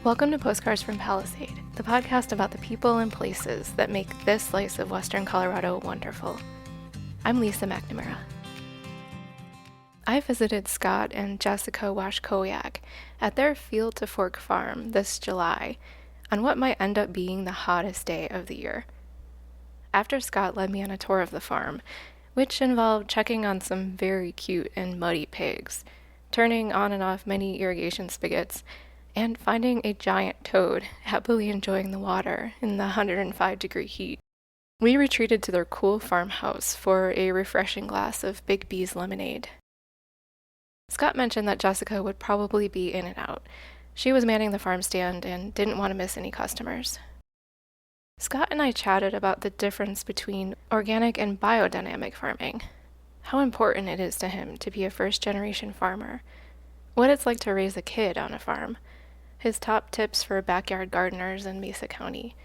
Welcome to Postcards from Palisade, the podcast about the people and places that make this slice of Western Colorado wonderful. I'm Lisa McNamara. I visited Scott and Jessica Washkowiak at their Field to Fork farm this July on what might end up being the hottest day of the year. After Scott led me on a tour of the farm, which involved checking on some very cute and muddy pigs, turning on and off many irrigation spigots, and finding a giant toad happily enjoying the water in the 105-degree heat. We retreated to their cool farmhouse for a refreshing glass of Big B's lemonade. Scott mentioned that Jessica would probably be in and out. She was manning the farm stand and didn't want to miss any customers. Scott and I chatted about the difference between organic and biodynamic farming, how important it is to him to be a first-generation farmer, what it's like to raise a kid on a farm, his top tips for backyard gardeners in Mesa County,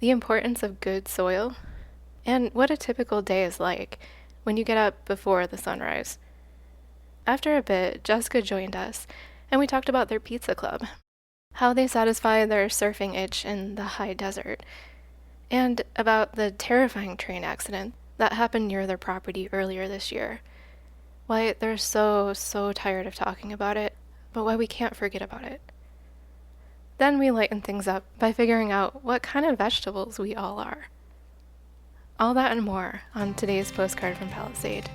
the importance of good soil, and what a typical day is like when you get up before the sunrise. After a bit, Jessica joined us, and we talked about their pizza club, how they satisfy their surfing itch in the high desert, and about the terrifying train accident that happened near their property earlier this year. Why they're so tired of talking about it, but why we can't forget about it. Then we lighten things up by figuring out what kind of vegetables we all are. All that and more on today's Postcard from Palisade.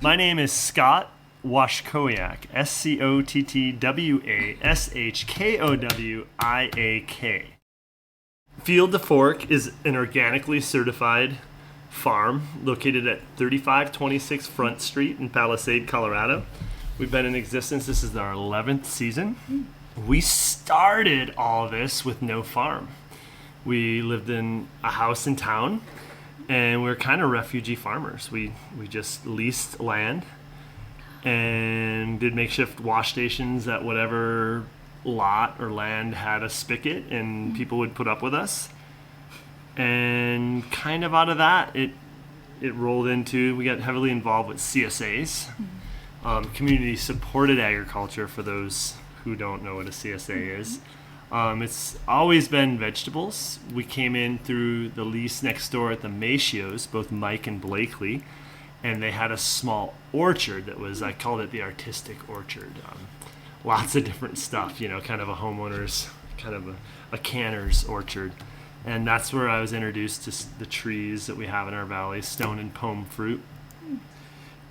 My name is Scott Washkowiak, Scottwashkowiak. Field to Fork is an organically certified farm located at 3526 Front Street in Palisade, Colorado. We've been in existence. This is our 11th season. We started all this with no farm. We lived in a house in town, and we were kind of refugee farmers. We just leased land and did makeshift wash stations at whatever lot or land had a spigot, and people would put up with us. And kind of out of that, it rolled into, we got heavily involved with CSAs, community supported agriculture, for those who don't know what a CSA is. It's always been vegetables. We came in through the lease next door at the Macios, both Mike and Blakely, and they had a small orchard that was, I called it the artistic orchard. Lots of different stuff, kind of a homeowner's, kind of a canner's orchard. And that's where I was introduced to the trees that we have in our valley, stone and pome fruit.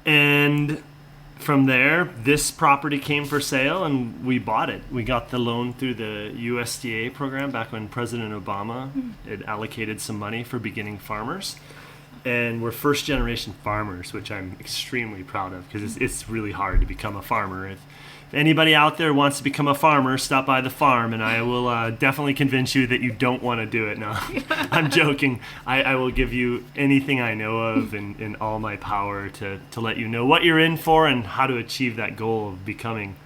And from there, this property came for sale, and we bought it. We got the loan through the USDA program back when President Obama had allocated some money for beginning farmers. And we're first-generation farmers, which I'm extremely proud of, because it's really hard to become a farmer. If anybody out there wants to become a farmer, stop by the farm, and I will definitely convince you that you don't want to do it. No, I'm joking. I will give you anything I know of and all my power to let you know what you're in for and how to achieve that goal of becoming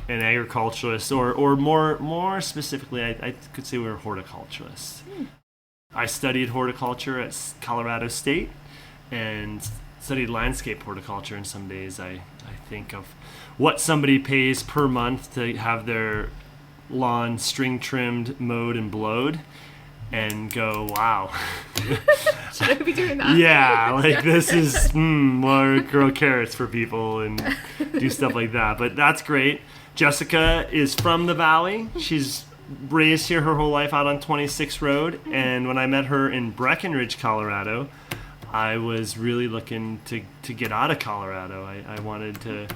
an agriculturalist, or more specifically, I could say we're horticulturalists. I studied horticulture at Colorado State and studied landscape horticulture, and some days I think of what somebody pays per month to have their lawn string trimmed, mowed, and blowed, and go, wow. Should I be doing that? Yeah, like this is, more grow carrots for people and do stuff like that. But that's great. Jessica is from the valley. She's raised here her whole life out on 26th Road, and when I met her in Breckenridge, Colorado, I was really looking to get out of Colorado. I wanted to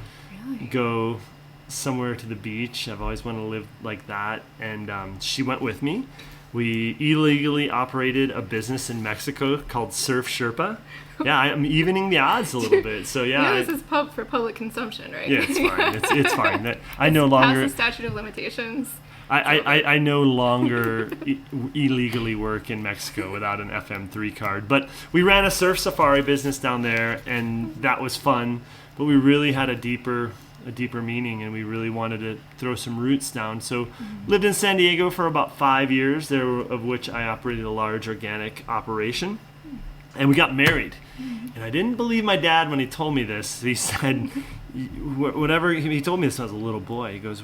go somewhere to the beach. I've always wanted to live like that, and she went with me. We illegally operated a business in Mexico called Surf Sherpa. Yeah, I'm evening the odds a little bit. So yeah, this is for public consumption, right? Yeah, it's fine. It's fine. I no longer past the statute of limitations. I no longer illegally work in Mexico without an FM3 card. But we ran a surf safari business down there, and that was fun. But we really had a deeper a deeper meaning, and we really wanted to throw some roots down. So lived in San Diego for about 5 years, there of which I operated a large organic operation. And we got married. And I didn't believe my dad when he told me this. He said, whatever, he told me this when I was a little boy. He goes,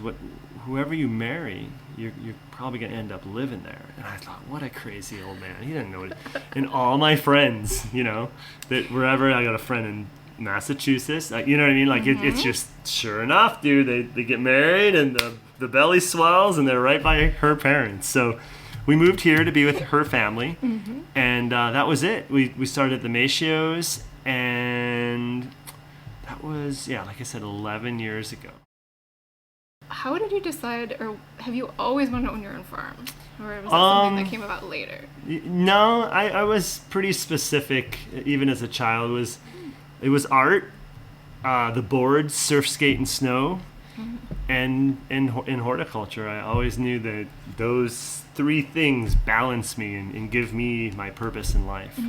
whoever you marry, you're probably going to end up living there. And I thought, what a crazy old man. He didn't know it. And all my friends, that wherever, I got a friend in Massachusetts, you know what I mean? Like, it's just, sure enough, dude, they get married and the belly swells and they're right by her parents. So we moved here to be with her family, and that was it. We started at the Macios, and that was, like I said, 11 years ago. How did you decide, or have you always wanted to own your own farm? Or was that something that came about later? No, I was pretty specific, even as a child. It was art, the boards, surf, skate, and snow, and in horticulture. I always knew that those 3 things balance me and give me my purpose in life.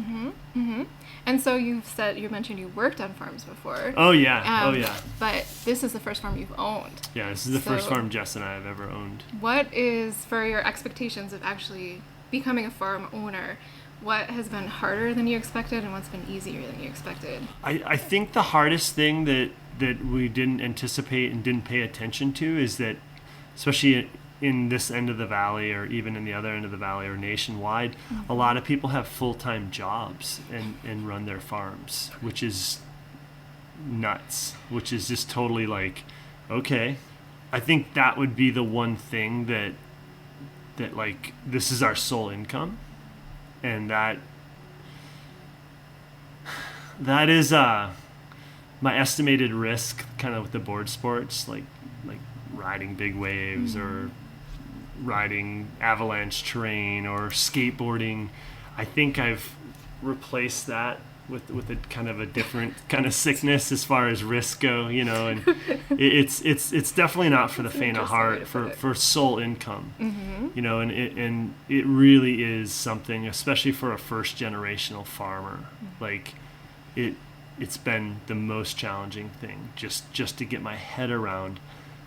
And so you mentioned you worked on farms before. Oh yeah. But this is the first farm you've owned. Yeah, this is the first farm Jess and I have ever owned. What is, for your expectations of actually becoming a farm owner, what has been harder than you expected and what's been easier than you expected? I think the hardest thing that we didn't anticipate and didn't pay attention to is that, especially in this end of the valley or even in the other end of the valley or nationwide, a lot of people have full-time jobs and run their farms, which is nuts, which is just totally like, okay. I think that would be the one thing that like, this is our sole income, and that is my estimated risk kind of with the board sports, like riding big waves or riding avalanche terrain or skateboarding. I think I've replaced that with a kind of a different kind of sickness as far as risk go, and it's definitely not for the faint of heart, for sole income, and it really is something, especially for a first generational farmer. Like, it's been the most challenging thing just to get my head around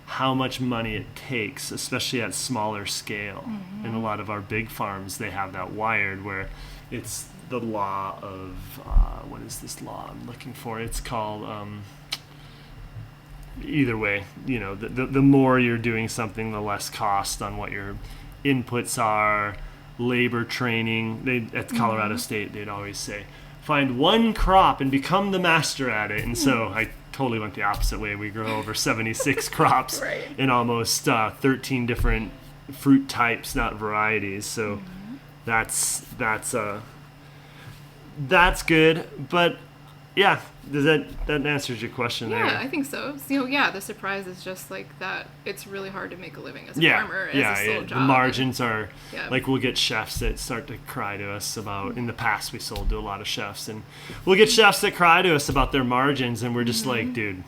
how much money it takes, especially at smaller scale. In a lot of our big farms, they have that wired where it's the law of, what is this law I'm looking for? It's called, either way, the more you're doing something, the less cost on what your inputs are, labor training. At Colorado State, they'd always say, find one crop and become the master at it. And so I totally went the opposite way. We grow over 76 crops in almost 13 different fruit types, not varieties. So that's good. But yeah, does that answers your question there? Yeah, I think so. So the surprise is just like that it's really hard to make a living as a farmer, as a sole job. The margins are, like, we'll get chefs that start to cry to us about, in the past we sold to a lot of chefs, and we'll get chefs that cry to us about their margins, and we're just like, dude,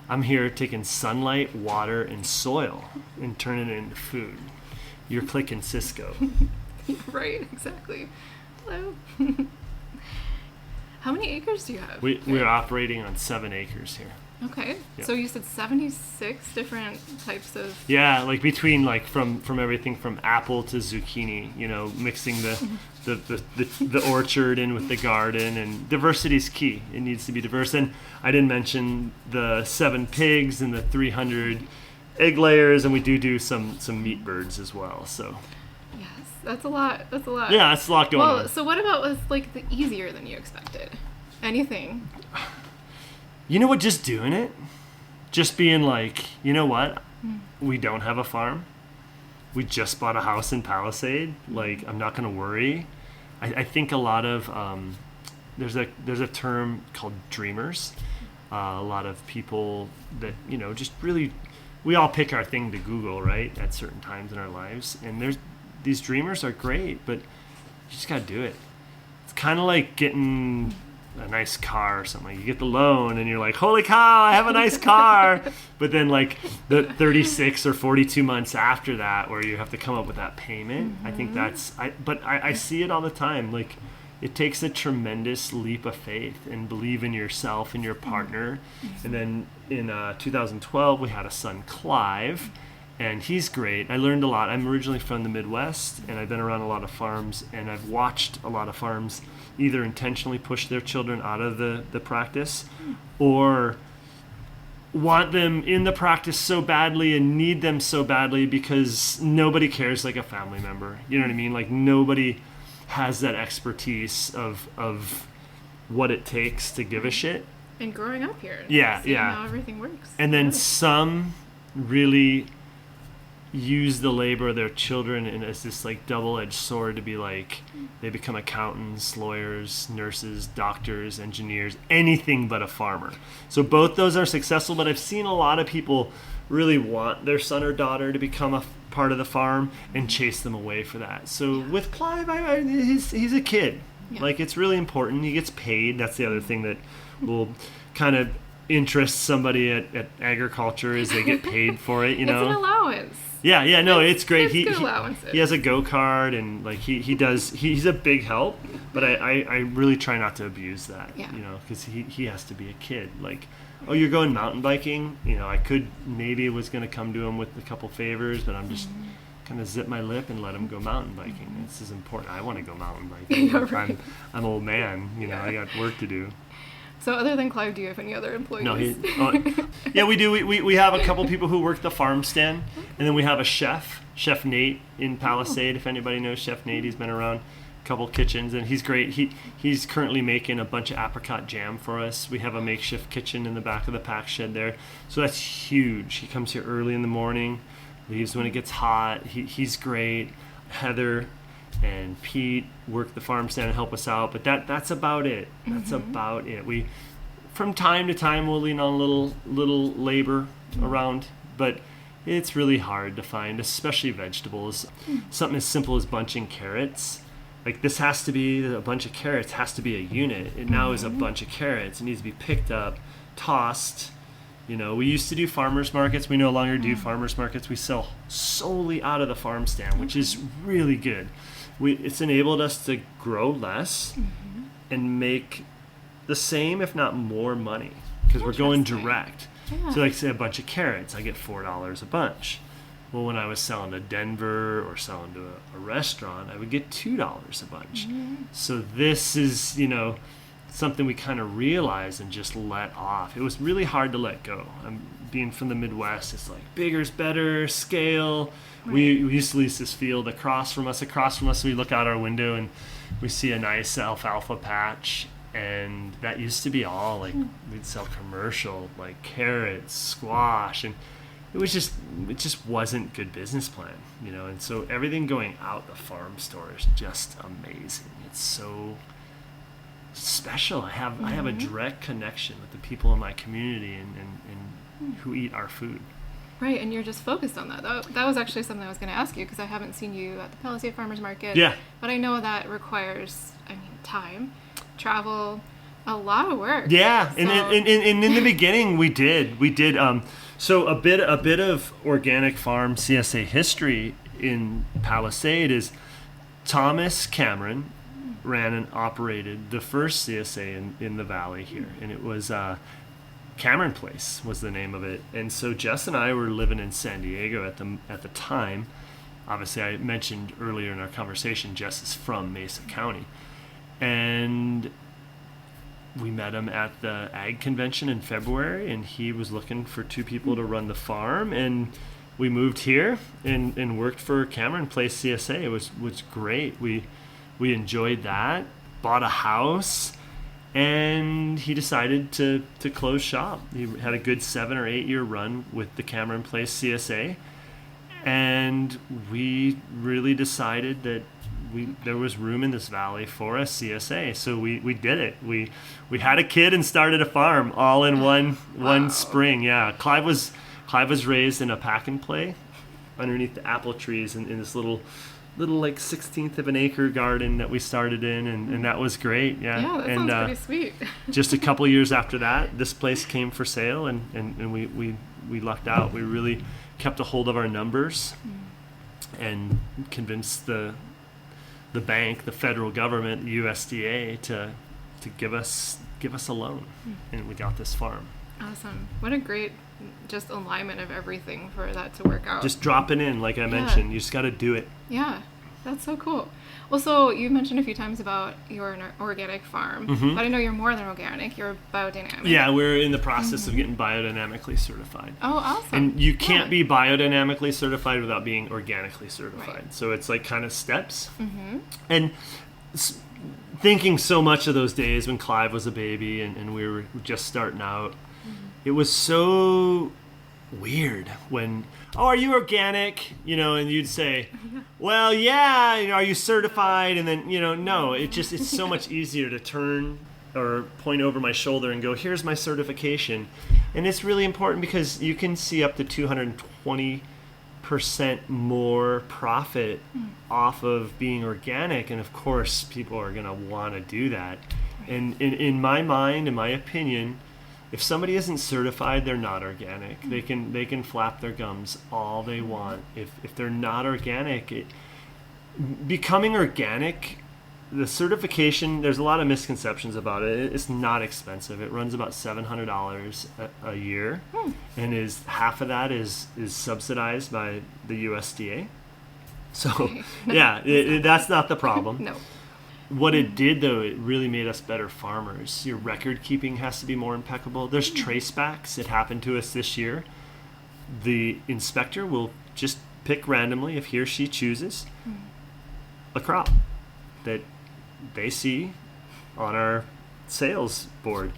I'm here taking sunlight, water, and soil and turning it into food. You're clicking Cisco. Right, exactly. Hello. How many acres do you have? We're operating on 7 acres here. Okay. Yep. So you said 76 different types of... Yeah, like between, like, from everything from apple to zucchini, mixing the orchard in with the garden, and diversity is key. It needs to be diverse. And I didn't mention the 7 pigs and the 300 egg layers, and we do some meat birds as well, so... That's a lot. Yeah, that's a lot going on. Well, so what about was like the easier than you expected? Anything? You know what? Just doing it. Just being like, you know what? We don't have a farm. We just bought a house in Palisade. Like, I'm not going to worry. I think a lot of there's a term called dreamers. A lot of people that just really, we all pick our thing to Google, right, at certain times in our lives, and these dreamers are great, but you just gotta do it. It's kind of like getting a nice car or something. You get the loan and you're like, holy cow, I have a nice car. But then like the 36 or 42 months after that, where you have to come up with that payment, I think I see it all the time. Like, it takes a tremendous leap of faith and believe in yourself and your partner. And then in 2012, we had a son, Clive, and he's great. I learned a lot. I'm originally from the Midwest, and I've been around a lot of farms, and I've watched a lot of farms either intentionally push their children out of the practice or want them in the practice so badly and need them so badly because nobody cares like a family member. You know what I mean? Like nobody has that expertise of what it takes to give a shit. And growing up here. Yeah, seeing yeah. how everything works. And then some really use the labor of their children and as this like double-edged sword to be like they become accountants, lawyers, nurses, doctors, engineers, anything but a farmer. So both those are successful, but I've seen a lot of people really want their son or daughter to become a part of the farm and chase them away for that. So with Clive, he's a kid. Yeah. Like it's really important. He gets paid. That's the other thing that will kind of interest somebody at agriculture is they get paid for it, you know. It's an allowance. Yeah, no, it's great. It's good allowances. He has a go-kart and like he's a big help, but I really try not to abuse that, Yeah. you know, because he has to be a kid. Like, oh, you're going mountain biking, you know, I was going to come to him with a couple favors, but I'm just kind of zip my lip and let him go mountain biking. This is important. I want to go mountain biking. Yeah, right. I'm an old man, you know, I got work to do. So other than Clive, do you have any other employees? No, yeah, we do. We have a couple people who work the farm stand, and then we have a chef, Chef Nate in Palisade. If anybody knows Chef Nate, he's been around a couple kitchens, and he's great. He's currently making a bunch of apricot jam for us. We have a makeshift kitchen in the back of the pack shed there, so that's huge. He comes here early in the morning, leaves when it gets hot. He's great. Heather and Pete work the farm stand and help us out, but that's about it. That's about it. We, from time to time, we'll lean on a little labor around, but it's really hard to find, especially vegetables. Something as simple as bunching carrots. Like this has to be a bunch of carrots, has to be a unit. It now is a bunch of carrots. It needs to be picked up, tossed. You know, we used to do farmers markets. We no longer do farmers markets. We sell solely out of the farm stand, which is really good. It's enabled us to grow less and make the same, if not more, money because we're going direct. Yeah. So, like, say a bunch of carrots, I get $4 a bunch. Well, when I was selling to Denver or selling to a restaurant, I would get $2 a bunch. So this is, you know, something we kind of realized and just let off. It was really hard to let go. Being from the Midwest, it's like bigger's better, scale. Right. We used to lease this field across from us. We look out our window and we see a nice alfalfa patch, and that used to be all like we'd sell commercial like carrots, squash, and it just wasn't good business plan, you know. And so everything going out the farm store is just amazing. It's so special. I have a direct connection with the people in my community and who eat our food. Right, and you're just focused on that. That was actually something I was going to ask you because I haven't seen you at the Palisade Farmers Market. Yeah. But I know that requires, time, travel, a lot of work. Yeah, so. and in the beginning we did. So a bit of organic farm CSA history in Palisade is Thomas Cameron ran and operated the first CSA in the valley here, and it was Cameron Place was the name of it. And so Jess and I were living in San Diego at the time. Obviously, I mentioned earlier in our conversation, Jess is from Mesa County, and we met him at the ag convention in February, and he was looking for two people to run the farm, and we moved here and worked for Cameron Place CSA. It was great. We enjoyed that, bought a house, and he decided to close shop. He had a good 7 or 8 year run with the Cameron Place CSA, and we really decided that there was room in this valley for a CSA, so we did it. We had a kid and started a farm all in one spring. Yeah, Clive was raised in a pack and play underneath the apple trees in this little like 1/16 of an acre garden that we started in, and that was great. Yeah, that sounds pretty sweet. Just a couple years after that, this place came for sale, and we lucked out. We really kept a hold of our numbers and convinced the the bank, the federal government, the USDA, to give us a loan, and we got this farm. Awesome! What a great just alignment of everything for that to work out. Just drop it in, like I mentioned. You just got to do it. Yeah, that's so cool. Well, so you mentioned a few times about you're an organic farm, but I know you're more than organic. You're biodynamic. Yeah, we're in the process of getting biodynamically certified. Oh, awesome. And you can't be biodynamically certified without being organically certified. Right. So it's like kind of steps. And thinking so much of those days when Clive was a baby and we were just starting out, it was so weird when, oh, are you organic? And you'd say, well, yeah, are you certified? And then, no, it's so much easier to turn or point over my shoulder and go, here's my certification. And it's really important because you can see up to 220% more profit off of being organic. And of course, people are going to want to do that. And in my mind, in my opinion, if somebody isn't certified, they're not organic. They can flap their gums all they want. If they're not organic, becoming organic, the certification, there's a lot of misconceptions about it. It's not expensive. It runs about $700 a year, and half of that is subsidized by the USDA. So, yeah, that's not the problem. No. What it did, though, it really made us better farmers. Your record keeping has to be more impeccable. There's tracebacks. It happened to us this year. The inspector will just pick randomly, if he or she chooses, a crop that they see on our sales board.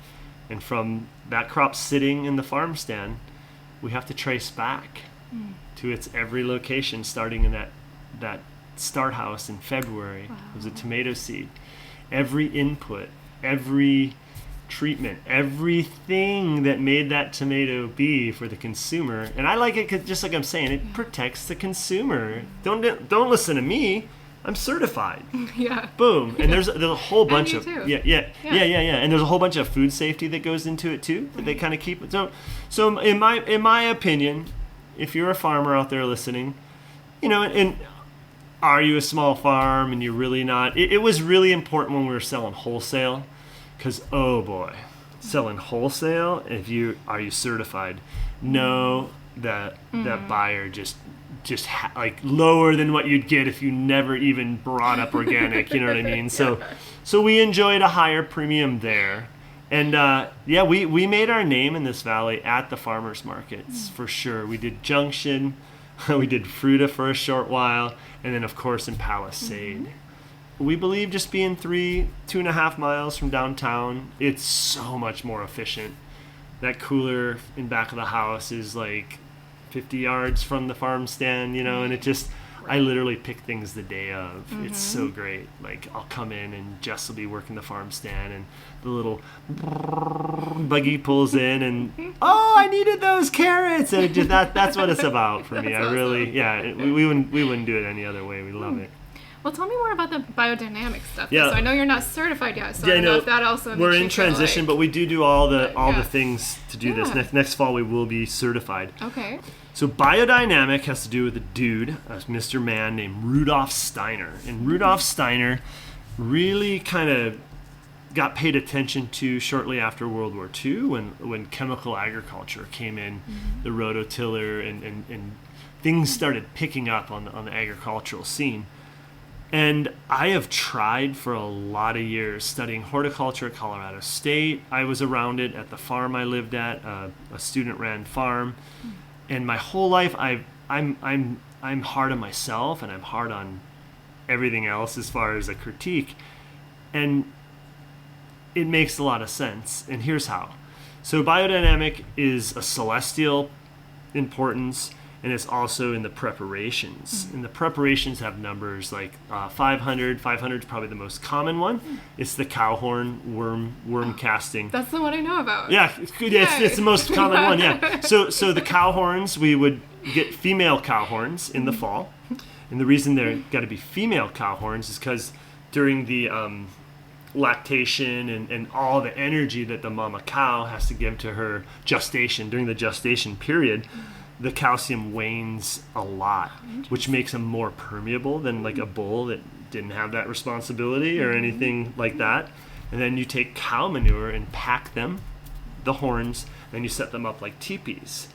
And from that crop sitting in the farm stand, we have to trace back to its every location, starting in that start house in February. Wow. It was a tomato seed. Every input, every treatment, everything that made that tomato be for the consumer. And I like it because, just like I'm saying, it protects the consumer. Don't listen to me. I'm certified. Yeah. Boom. And there's a whole bunch of too. Yeah. And there's a whole bunch of food safety that goes into it too. That they kind of keep it. So in my opinion, if you're a farmer out there listening, and are you a small farm and you're really not? It was really important when we were selling wholesale, because oh boy, selling wholesale. Are you certified? No, that buyer just like lower than what you'd get if you never even brought up organic. You know what I mean? So we enjoyed a higher premium there. And we made our name in this valley at the farmers markets for sure. We did Junction. We did Fruta for a short while, and then of course in Palisade. We believe just being 2.5 miles from downtown, it's so much more efficient. That cooler in back of the house is like 50 yards from the farm stand, and it just, I literally pick things the day of. It's so great. Like I'll come in and Jess will be working the farm stand and the little buggy pulls in and, oh, I needed those carrots. And that's what it's about for me. I really, we wouldn't do it any other way. We love it. Well, tell me more about the biodynamic stuff. Yeah. So I know you're not certified yet, so I don't know if that also we're in transition, but we do all the things to do this. Yeah. Next fall we will be certified. Okay. So biodynamic has to do with a dude, a Mr. Man named Rudolf Steiner. And Rudolf Steiner really kind of got paid attention to shortly after World War II when chemical agriculture came in, the rototiller, and things started picking up on the agricultural scene. And I have tried for a lot of years studying horticulture at Colorado State. I was around it at the farm I lived at, a student-ran farm. And my whole life, I'm hard on myself, and I'm hard on everything else as far as a critique. And it makes a lot of sense. And here's how. So biodynamic is a celestial importance, and it's also in the preparations. And the preparations have numbers like 500. 500 is probably the most common one. It's the cowhorn worm casting. That's the one I know about. Yeah, it's the most common one, yeah. So the cowhorns, we would get female cowhorns in the fall. And the reason they're got to be female cowhorns is because during the lactation and all the energy that the mama cow has to give to her gestation, during the gestation period, the calcium wanes a lot, which makes them more permeable than like a bull that didn't have that responsibility or anything like that. And then you take cow manure and pack them, the horns, and you set them up like teepees.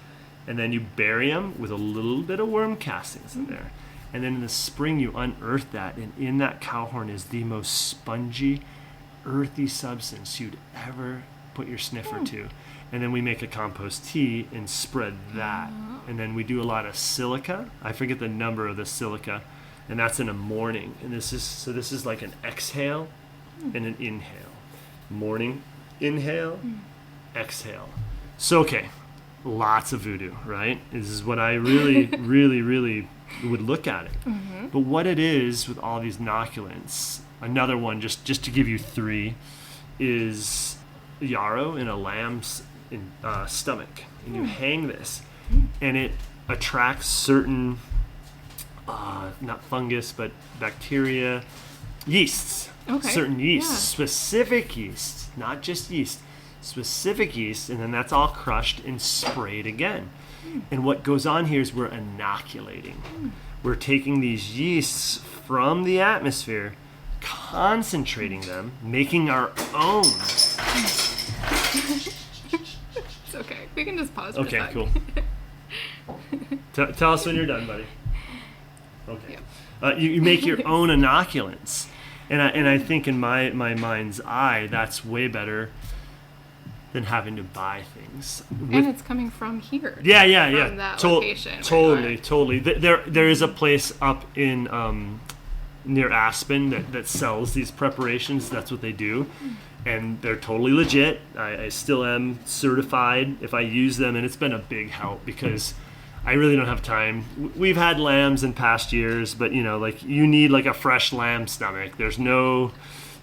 And then you bury them with a little bit of worm castings in there. And then in the spring you unearth that, and in that cow horn is the most spongy, earthy substance you'd ever put your sniffer to. And then we make a compost tea and spread that. And then we do a lot of silica. I forget the number of the silica, and that's in the morning. And this is like an exhale and an inhale. Morning, inhale, exhale. So, okay, lots of voodoo, right? This is what I really, really would look at it. But what it is with all these inoculants, another one, just to give you three, is yarrow in a lamb's stomach. And you hang this, and it attracts certain, not fungus, but bacteria, yeasts. Okay. Certain yeasts, specific yeasts, not just yeast, specific yeast, and then that's all crushed and sprayed again. And what goes on here is we're inoculating. We're taking these yeasts from the atmosphere, concentrating them, making our own. It's okay. We can just pause for a sec. Okay, cool. Tell us when you're done, buddy. Okay. Yeah. You make your own inoculants. And I think in my mind's eye, that's way better than having to buy things. And it's coming from here. Yeah. From that location. Totally. There is a place up in near Aspen that sells these preparations. That's what they do. And they're totally legit. I still am certified if I use them, and it's been a big help because I really don't have time. We've had lambs in past years, but you need like a fresh lamb stomach. There's no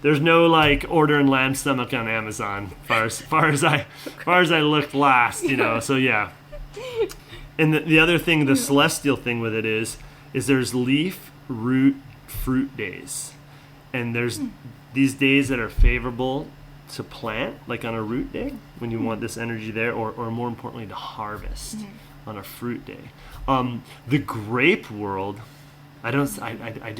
like ordering lamb stomach on Amazon. Far as I looked last, So yeah. And the other thing, the celestial thing with it is there's leaf, root, fruit days, and there's these days that are favorable to plant, like on a root day when you want this energy there, or more importantly to harvest on a fruit day. The grape world, I do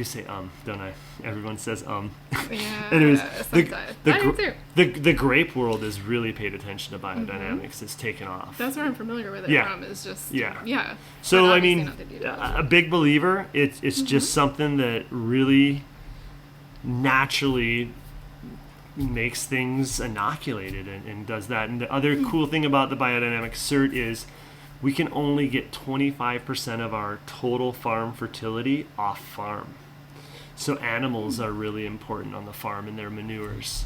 say don't I? Everyone says Yeah. Anyways, the grape world has really paid attention to biodynamics. It's taken off. That's where I'm familiar with it from. Is just yeah. So I mean, a big believer. It's just something that really naturally makes things inoculated and does that. And the other cool thing about the biodynamic cert is we can only get 25% of our total farm fertility off farm. So animals are really important on the farm and their manures.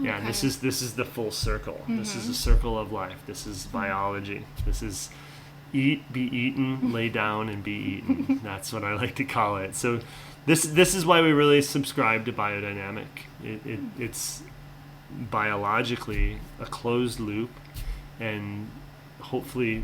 Yeah, and this is the full circle. This is a circle of life. This is biology. This is eat, be eaten, lay down, and be eaten. That's what I like to call it. So this is why we really subscribe to biodynamic. It's biologically a closed loop, and hopefully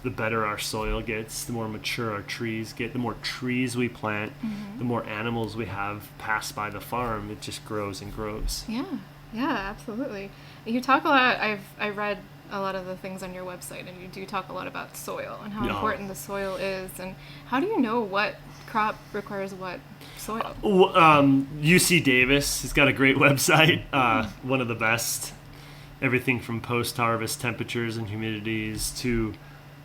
the better our soil gets, the more mature our trees get, the more trees we plant, the more animals we have pass by the farm. It just grows and grows. Yeah, absolutely. You talk a lot. I read a lot of the things on your website, and you do talk a lot about soil and how important the soil is. And how do you know what crop requires what soil? UC Davis has got a great website, one of the best. Everything from post-harvest temperatures and humidities to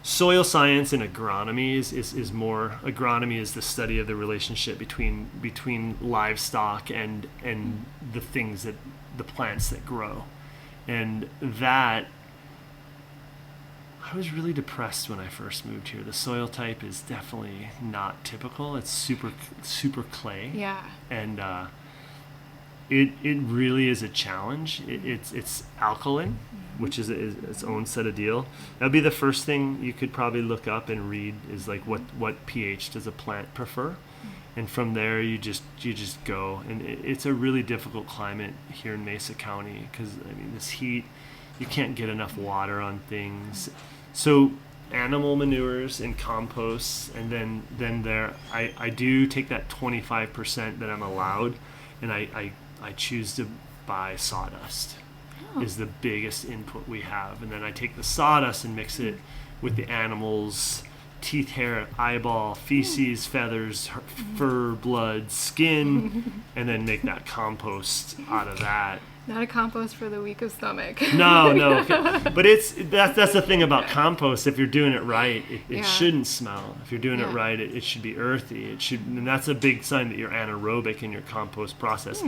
soil science and agronomy is more. Agronomy is the study of the relationship between livestock and the things the plants that grow. And that, I was really depressed when I first moved here. The soil type is definitely not typical. It's super clay. Yeah. And it really is a challenge. It's alkaline, which is its own set of deal. That'd be the first thing you could probably look up and read is like what pH does a plant prefer, and from there you just go. And it's a really difficult climate here in Mesa County because this heat, you can't get enough water on things. So animal manures and composts, and then there I do take that 25% that I'm allowed, and I choose to buy sawdust. Is the biggest input we have, and then I take the sawdust and mix it with the animals' teeth, hair, eyeball, feces, feathers, fur, blood, skin, and then make that compost out of that. Not a compost for the weak of stomach. No. But that's the thing about compost. If you're doing it right, it shouldn't smell. If you're doing it right, it should be earthy. And that's a big sign that you're anaerobic in your compost process.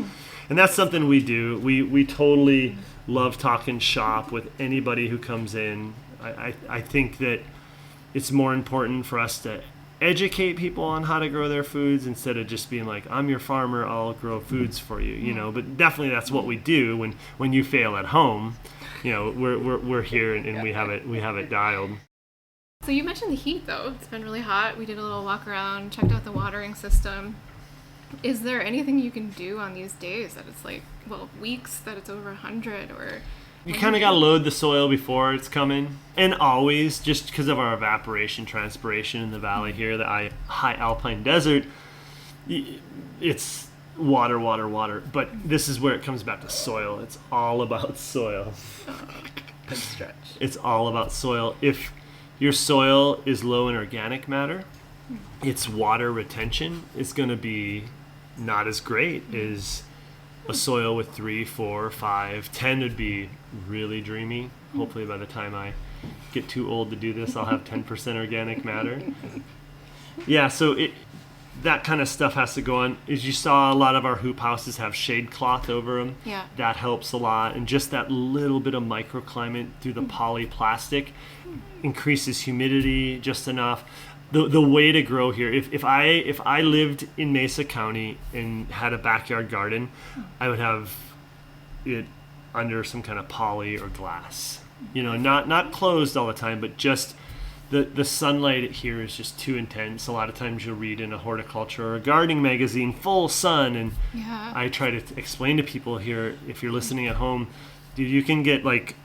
And that's something we do. We totally love talking shop with anybody who comes in. I think that it's more important for us to educate people on how to grow their foods instead of just being like, I'm your farmer, I'll grow foods for you, you know. But definitely that's what we do when you fail at home. You know, we're here and we have it dialed. So you mentioned the heat though. It's been really hot. We did a little walk around, checked out the watering system. Is there anything you can do on these days that it's like, weeks that it's over 100 or? You kind of got to load the soil before it's coming. And always, just because of our evaporation, transpiration in the valley here, the high alpine desert, it's water. But this is where it comes back to soil. It's all about soil. Good stretch. It's all about soil. If your soil is low in organic matter, its water retention is going to be not as great as a soil with 3, 4, 5, 10 would be really dreamy. Hopefully by the time I get too old to do this, I'll have 10% organic matter. Yeah, so that kind of stuff has to go on. As you saw, a lot of our hoop houses have shade cloth over them. Yeah. That helps a lot. And just that little bit of microclimate through the polyplastic increases humidity just enough. The way to grow here, if I lived in Mesa County and had a backyard garden, I would have it under some kind of poly or glass. You know, not closed all the time, but just the sunlight here is just too intense. A lot of times you'll read in a horticulture or a gardening magazine, full sun, and I try to explain to people here, if you're listening at home, dude, you can get like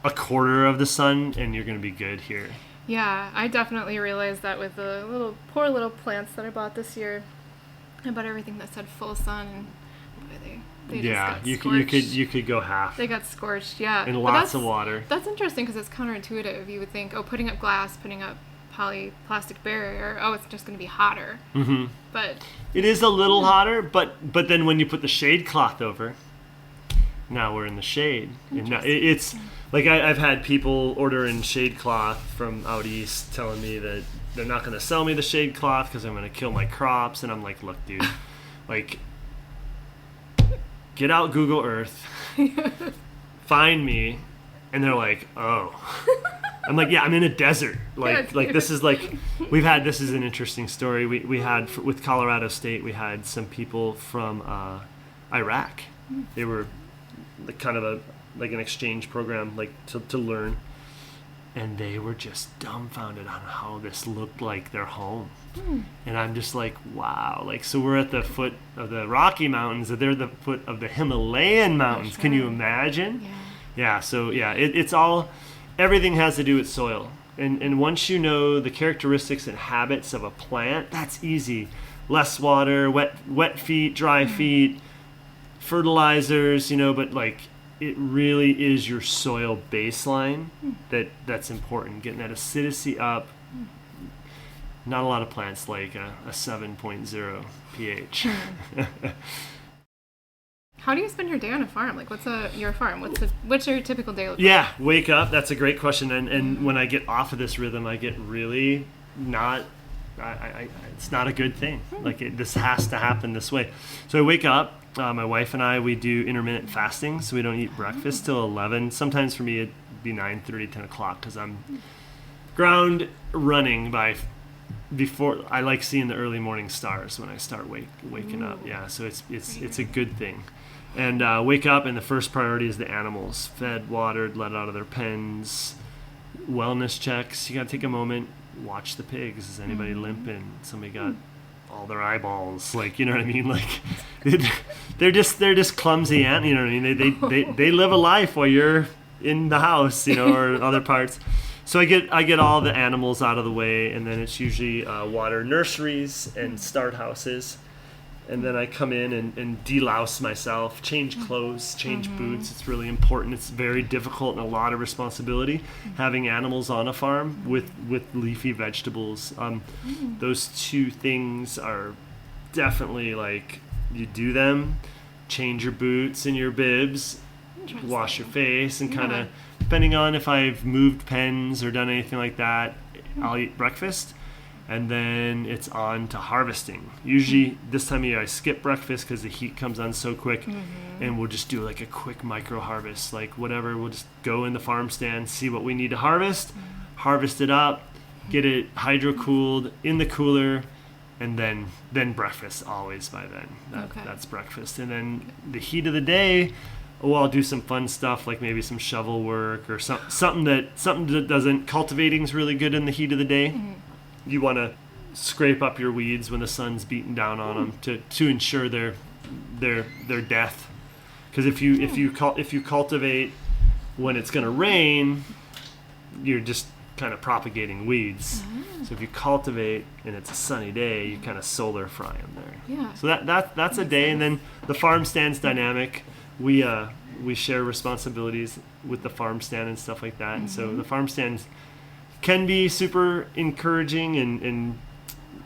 a quarter of the sun and you're going to be good here. Yeah, I definitely realized that with the poor little plants that I bought this year. I bought everything that said full sun, and boy, they just got scorched. you could go half. They got scorched, yeah. And lots of water. That's interesting because it's counterintuitive. You would think, putting up glass, putting up polyplastic barrier, it's just going to be hotter. Mm-hmm. But it is a little hotter, but then when you put the shade cloth over, now we're in the shade. And now it's like I've had people ordering shade cloth from out east telling me that they're not going to sell me the shade cloth because I'm going to kill my crops. And I'm like, look, dude, like, get out Google Earth, find me. And they're like, oh. I'm like, yeah, I'm in a desert. Like this is like, this is an interesting story. We had, with Colorado State, we had some people from Iraq. They were kind of an exchange program, like to learn, and they were just dumbfounded on how this looked like their home. And I'm just like, wow. Like, so we're at the foot of the Rocky Mountains, and they're the foot of the Himalayan mountains. Sure. Can you imagine? Yeah. So yeah, it's all, everything has to do with soil, and once you know the characteristics and habits of a plant, that's easy. Less water, wet feet, dry feet, fertilizers, but like, it really is your soil baseline that's important. Getting that acidity up. Not a lot of plants like a 7.0 pH. How do you spend your day on a farm? Like, what's your farm? What's your typical day look like? Yeah, wake up. That's a great question. And when I get off of this rhythm, I get really not. It's not a good thing. Like, this has to happen this way. So I wake up. My wife and I, we do intermittent fasting, so we don't eat breakfast till 11. Sometimes for me it'd be 9:30, 10 o'clock, because I'm ground running before. I like seeing the early morning stars when I start waking up. Yeah, so it's a good thing. And wake up, and the first priority is the animals, fed, watered, let out of their pens. Wellness checks. You gotta take a moment, watch the pigs. Is anybody limping? Somebody got all their eyeballs, like, you know what I mean? Like, they're just clumsy, and you know what I mean? They live a life while you're in the house, or other parts. So I get all the animals out of the way, and then it's usually water nurseries and start houses. and then I come in and delouse myself, change clothes, change boots. It's really important. It's very difficult and a lot of responsibility having animals on a farm with leafy vegetables. Those two things are definitely like, you do them, change your boots and your bibs, wash your face, and kind of, depending on if I've moved pens or done anything like that, I'll eat breakfast. And then it's on to harvesting. Usually this time of year I skip breakfast because the heat comes on so quick, and we'll just do like a quick micro harvest, like whatever. We'll just go in the farm stand, see what we need to harvest, harvest it up, get it hydro cooled in the cooler, and then breakfast always by then. That's breakfast. And then the heat of the day, I'll do some fun stuff like maybe some shovel work or something that doesn't. Cultivating's really good in the heat of the day. You want to scrape up your weeds when the sun's beating down on them to ensure their death. Because if you cultivate when it's going to rain, you're just kind of propagating weeds. So if you cultivate and it's a sunny day, you kind of solar fry them there. Yeah. So that's a day, and then the farm stand's dynamic. We share responsibilities with the farm stand and stuff like that. And so the farm stands can be super encouraging and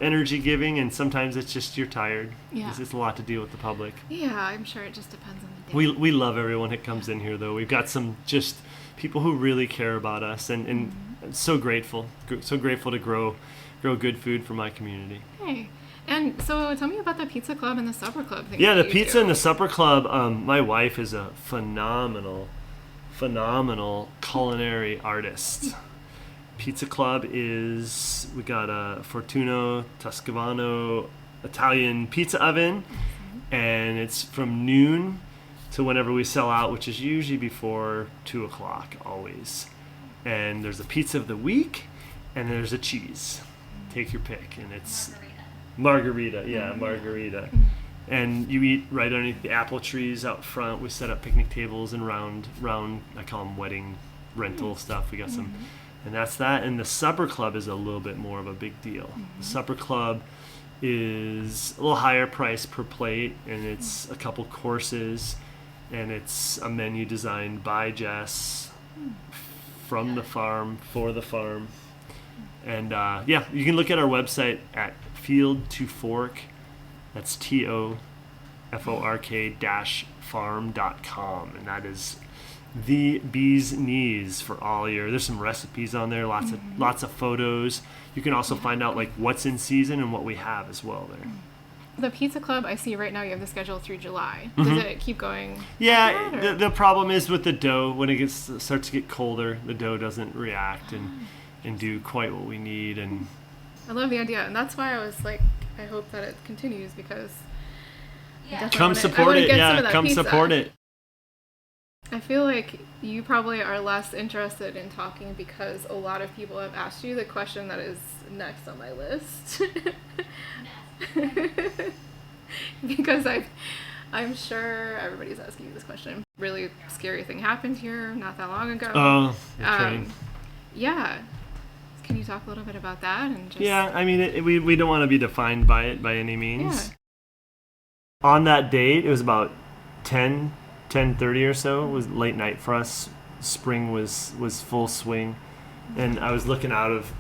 energy giving, and sometimes it's just you're tired. Yeah. It's just a lot to deal with the public. Yeah, I'm sure it just depends on the day. We love everyone that comes in here, though. We've got some just people who really care about us, and so grateful to grow good food for my community. Hey. And so tell me about the pizza club and the supper club thing. Yeah, the pizza and the supper club. My wife is a phenomenal culinary artist. Pizza club is, we got a Fortuno Tuscavano Italian pizza oven, and it's from noon to whenever we sell out, which is usually before 2 o'clock always. And there's a pizza of the week, and there's a cheese. Take your pick, and it's margarita. And you eat right underneath the apple trees out front. We set up picnic tables and round, I call them wedding rental stuff. We got some. And that's that. And the supper club is a little bit more of a big deal. The supper club is a little higher price per plate, and it's a couple courses, and it's a menu designed by Jess from the farm for the farm. And you can look at our website at Field to Fork. That's TOFORK-farm.com, and that is the bee's knees for all your. There's some recipes on there, lots of photos. You can also find out like what's in season and what we have as well there. The pizza club, I see right now you have the schedule through July. Does it keep going? Yeah, the problem is with the dough, when it starts to get colder, the dough doesn't react and do quite what we need. And I love the idea, and that's why I was like, I hope that it continues, because come support it. Yeah, come support it. I feel like you probably are less interested in talking because a lot of people have asked you the question that is next on my list. Because I'm sure everybody's asking you this question. Really scary thing happened here not that long ago. Oh, okay. Yeah. Can you talk a little bit about that? And just... Yeah, I mean, we don't want to be defined by it by any means. Yeah. On that date, it was about 10:30 or so. It was late night for us. Spring was full swing, and I was looking out of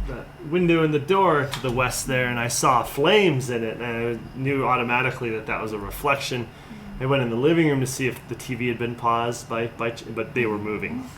the window in the door to the west there, and I saw flames in it, and I knew automatically that was a reflection. I went in the living room to see if the TV had been paused but they were moving.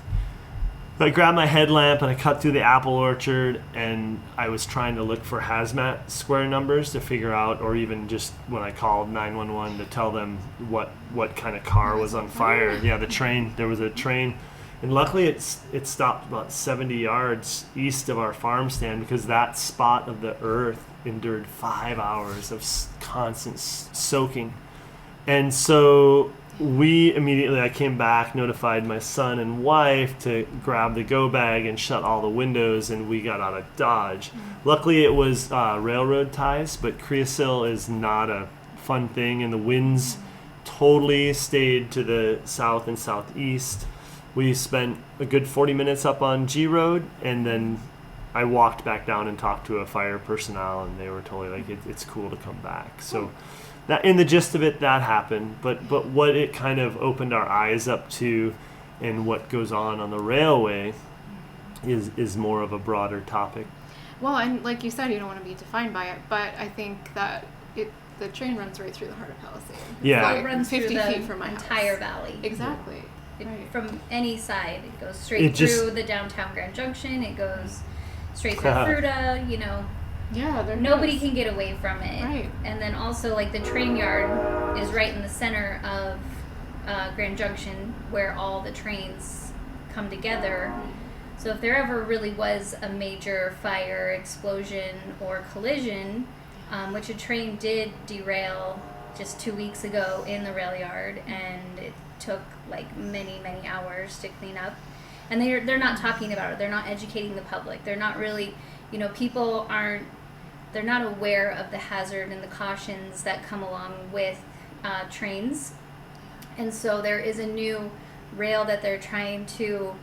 So I grabbed my headlamp and I cut through the apple orchard, and I was trying to look for hazmat square numbers to figure out, or even just when I called 911 to tell them what kind of car was on fire. Yeah, the train. There was a train, and luckily it stopped about 70 yards east of our farm stand, because that spot of the earth endured 5 hours of constant soaking. And so I came back, notified my son and wife to grab the go bag and shut all the windows, and we got out of Dodge. Luckily it was railroad ties, but Creosil is not a fun thing, and the winds totally stayed to the south and southeast. We spent a good 40 minutes up on G Road, and then I walked back down and talked to a fire personnel, and they were totally like, it's cool to come back. So that in the gist of it, that happened. But what it kind of opened our eyes up to, and what goes on the railway, is more of a broader topic. Well, and like you said, you don't want to be defined by it, but I think that the train runs right through the heart of Palisade. Yeah. Well, it runs 50 through the feet from my entire house. valley. Exactly. Right. From any side. It goes straight through the downtown Grand Junction. It goes straight through Fruta, Yeah, nobody can get away from it. Right. And then also, like, the train yard is right in the center of Grand Junction, where all the trains come together. So if there ever really was a major fire, explosion, or collision, which a train did derail just 2 weeks ago in the rail yard, and it took like many hours to clean up, and they're not talking about it. They're not educating the public. They're not really, people aren't. They're not aware of the hazard and the cautions that come along with trains, and so there is a new rail that they're trying to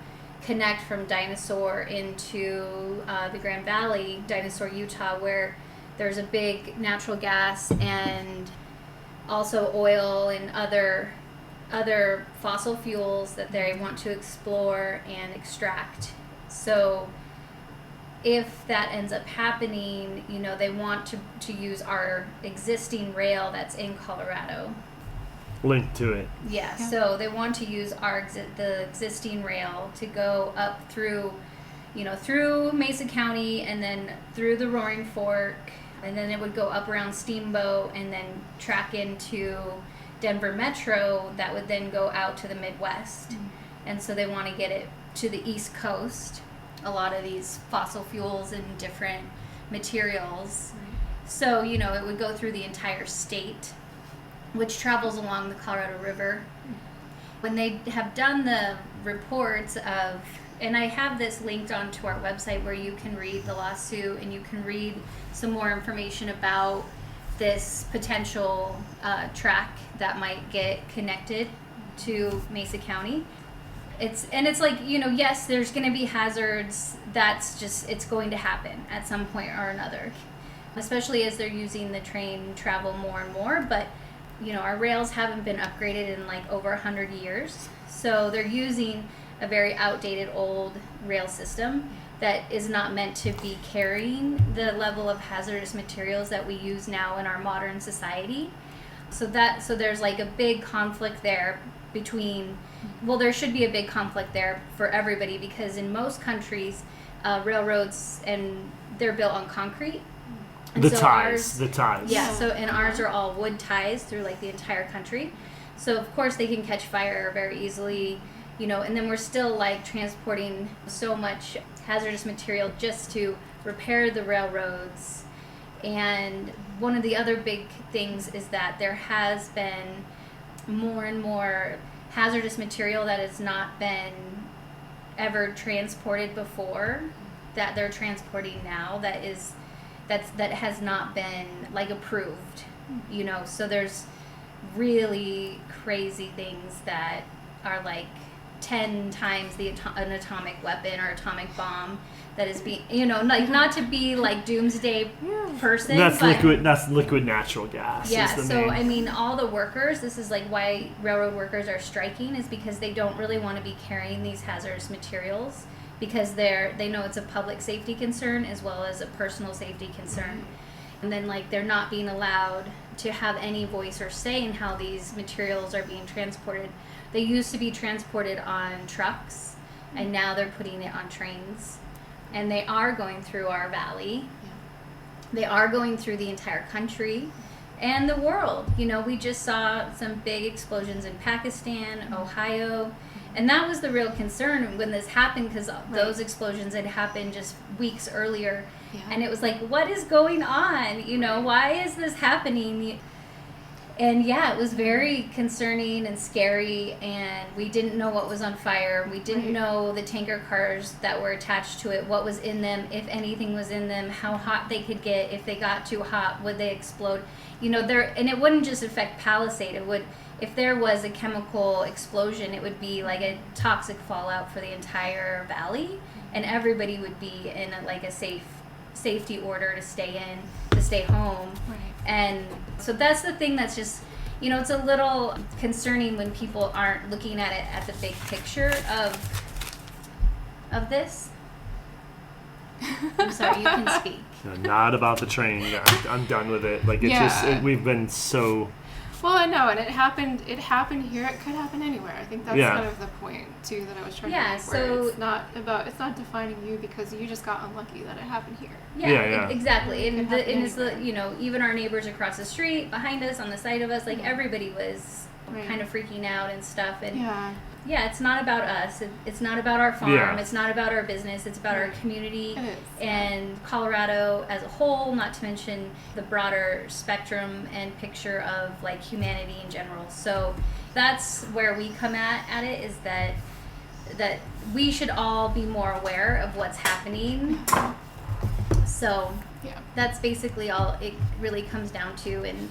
connect from Dinosaur into the Grand Valley, Dinosaur, Utah, where there's a big natural gas and also oil and other fossil fuels that they want to explore and extract. So if that ends up happening, they want to use our existing rail that's in Colorado. Linked to it. Yeah, so they want to use the existing rail to go up through, through Mesa County and then through the Roaring Fork, and then it would go up around Steamboat and then track into Denver Metro that would then go out to the Midwest. And so they want to get it to the East Coast, a lot of these fossil fuels and different materials. So, it would go through the entire state, which travels along the Colorado River. When they have done the reports of, and I have this linked onto our website where you can read the lawsuit and you can read some more information about this potential track that might get connected to Mesa County. It's like, yes, there's going to be hazards. It's going to happen at some point or another, especially as they're using the train travel more and more. But our rails haven't been upgraded in like over 100 years. So they're using a very outdated old rail system that is not meant to be carrying the level of hazardous materials that we use now in our modern society. So there's like a big conflict there between, there should be a big conflict there for everybody, because in most countries, railroads, and they're built on concrete. And the ties. Yeah, and ours are all wood ties through like the entire country. So of course they can catch fire very easily, and then we're still like transporting so much hazardous material just to repair the railroads. And one of the other big things is that there has been more and more hazardous material that has not been ever transported before, that they're transporting now, that has not been like approved, so there's really crazy things that are like 10 times an atomic weapon or atomic bomb that is being, like, not to be like doomsday person. That's liquid natural gas. Yeah, so I mean, all the workers, this is like why railroad workers are striking, is because they don't really want to be carrying these hazardous materials, because they know it's a public safety concern as well as a personal safety concern. And then like they're not being allowed to have any voice or say in how these materials are being transported. They used to be transported on trucks, and now they're putting it on trains. And they are going through our valley. They are going through the entire country and the world. We just saw some big explosions in Pakistan, Ohio, and that was the real concern when this happened, because those explosions had happened just weeks earlier. And it was like, what is going on? Why is this happening? And it was very concerning and scary, and we didn't know what was on fire. We didn't know the tanker cars that were attached to it, what was in them, if anything was in them, how hot they could get. If they got too hot, would they explode? And it wouldn't just affect Palisade. It would, if there was a chemical explosion, it would be like a toxic fallout for the entire valley, and everybody would be in a safety order to stay in. to stay home. Right. And so that's the thing that's just, it's a little concerning when people aren't looking at it at the big picture of this. I'm sorry, you can speak. No, not about the train. Yeah, I'm done with it. Like, we've been so... Well, I know, and it happened here. It could happen anywhere. I think that's kind of the point too that I was trying to make. So it's not defining you because you just got unlucky that it happened here. Exactly. And it's even our neighbors across the street, behind us, on the side of us, like everybody was kind of freaking out and stuff. And it's not about us. It's not about our farm. Yeah. It's not about our business. It's about our community It is. and Colorado as a whole, not to mention the broader spectrum and picture of like humanity in general. So that's where we come at it, is that we should all be more aware of what's happening. So that's basically all it really comes down to. And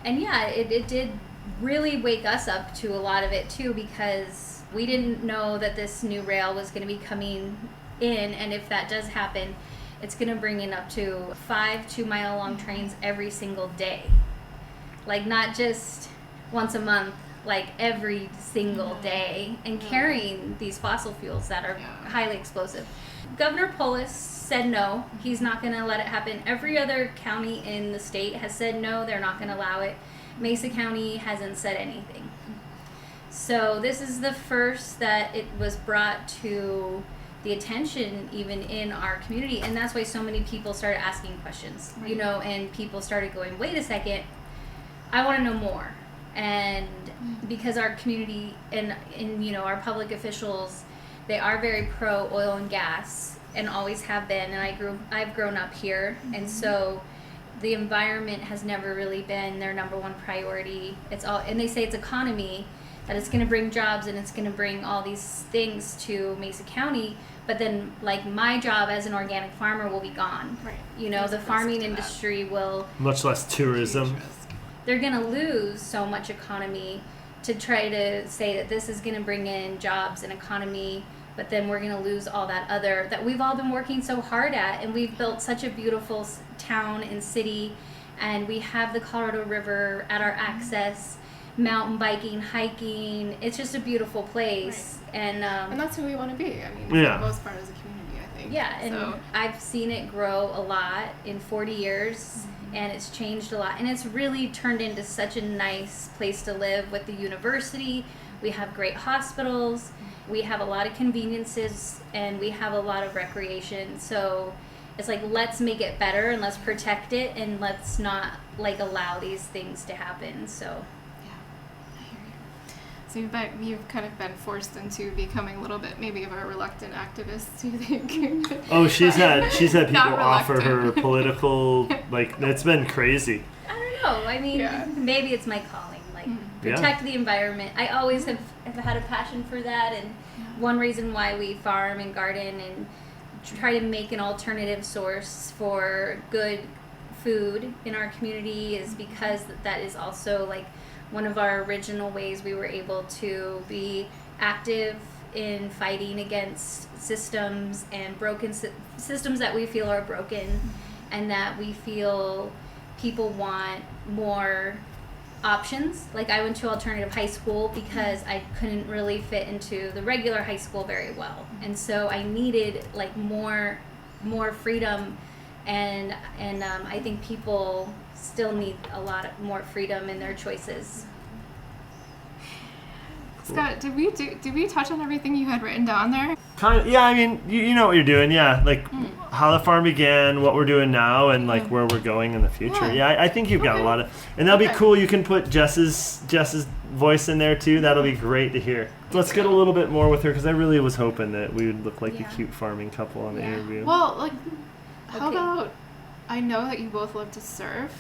it did really wake us up to a lot of it too, because we didn't know that this new rail was going to be coming in, and if that does happen, it's going to bring in up to 5 2-mile long trains every single day, like not just once a month, like every single day, and carrying these fossil fuels that are highly explosive. Governor Polis said no, he's not going to let it happen. Every other county in the state has said no, they're not going to allow it. Mesa County hasn't said anything. So this is the first that it was brought to the attention even in our community, and that's why so many people started asking questions, and people started going, wait a second, I want to know more. And because our community and our public officials, they are very pro oil and gas and always have been, and I've grown up here, and so the environment has never really been their number one priority. It's all, and they say it's economy, that it's going to bring jobs and it's going to bring all these things to Mesa County, but then like my job as an organic farmer will be gone. Right. The farming industry will, much less tourism. They're going to lose so much economy to try to say that this is going to bring in jobs and economy, but then we're going to lose all that other that we've all been working so hard at, and we've built such a beautiful town and city, and we have the Colorado River at our access, mountain biking, hiking. It's just a beautiful place. Right. And that's who we want to be. I mean, for the most part as a community, I think. Yeah, and I've seen it grow a lot in 40 years, and it's changed a lot, and it's really turned into such a nice place to live with the university. We have great hospitals. We have a lot of conveniences, and we have a lot of recreation. So it's like, let's make it better and let's protect it, and let's not like allow these things to happen. So I hear you. So you've kind of been forced into becoming a little bit maybe of a reluctant activist, do you think? Oh, she's had people offer her political, like, it's been crazy. I don't know. I mean, maybe it's my calling. Protect the environment. I always have had a passion for that, and one reason why we farm and garden and try to make an alternative source for good food in our community is because that is also like one of our original ways we were able to be active in fighting against systems and broken systems that we feel are broken, and that we feel people want more options. Like, I went to alternative high school because I couldn't really fit into the regular high school very well, and so I needed like more freedom, and I think people still need a lot more freedom in their choices. Scott, did we touch on everything you had written down there? Kind of, yeah. I mean, you know what you're doing, yeah. Like how the farm began, what we're doing now, and like where we're going in the future. Yeah, I think you've got a lot of, and that'll be cool. You can put Jess's voice in there too. That'll be great to hear. Let's get a little bit more with her, because I really was hoping that we would look like a cute farming couple on the interview. Well, like, how about? I know that you both love to surf.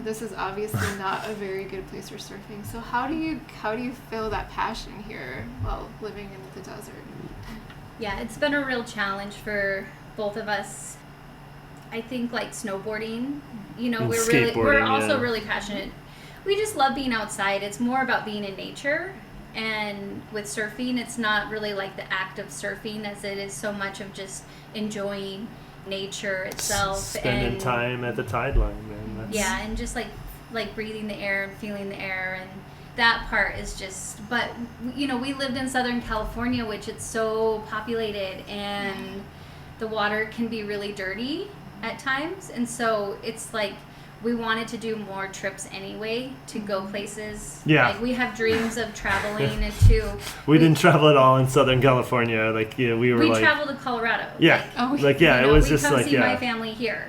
This is obviously not a very good place for surfing. So how do you feel that passion here while living in the desert? Yeah, it's been a real challenge for both of us. I think like snowboarding, we're also really passionate. We just love being outside. It's more about being in nature. And with surfing, it's not really like the act of surfing as it is so much of just enjoying nature itself. Spending time at the tide line. Yeah, and just like breathing the air and feeling the air, and that part is just. But we lived in Southern California, which it's so populated, and the water can be really dirty at times, and so it's like we wanted to do more trips anyway to go places. Yeah. Like we have dreams of traveling to. We didn't travel at all in Southern California. Like we traveled to Colorado. Yeah. It was just like my family here,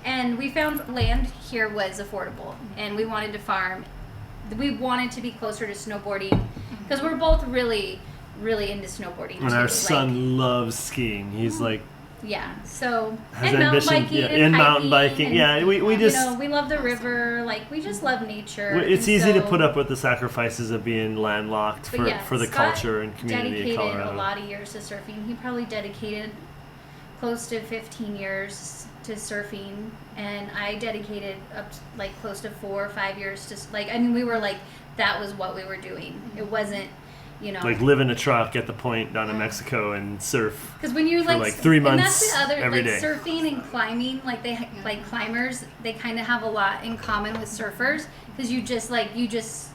and we found land here was affordable, and we wanted to farm. We wanted to be closer to snowboarding because we're both really, really into snowboarding. And our son loves skiing. He's like. Yeah, so has and ambition, mountain biking and mountain biking. We just we love the river. Like we just love nature. It's easy to put up with the sacrifices of being landlocked for the Scott culture and community of Colorado. Dedicated a lot of years to surfing. He probably dedicated close to 15 years to surfing, and I dedicated up to, like close to 4 or 5 years to we were like that was what we were doing. It wasn't. Like live in a truck at the point down in Mexico and surf. Because when you're for 3 months, and that's the other every day. Surfing and climbing, like climbers, they kind of have a lot in common with surfers because you just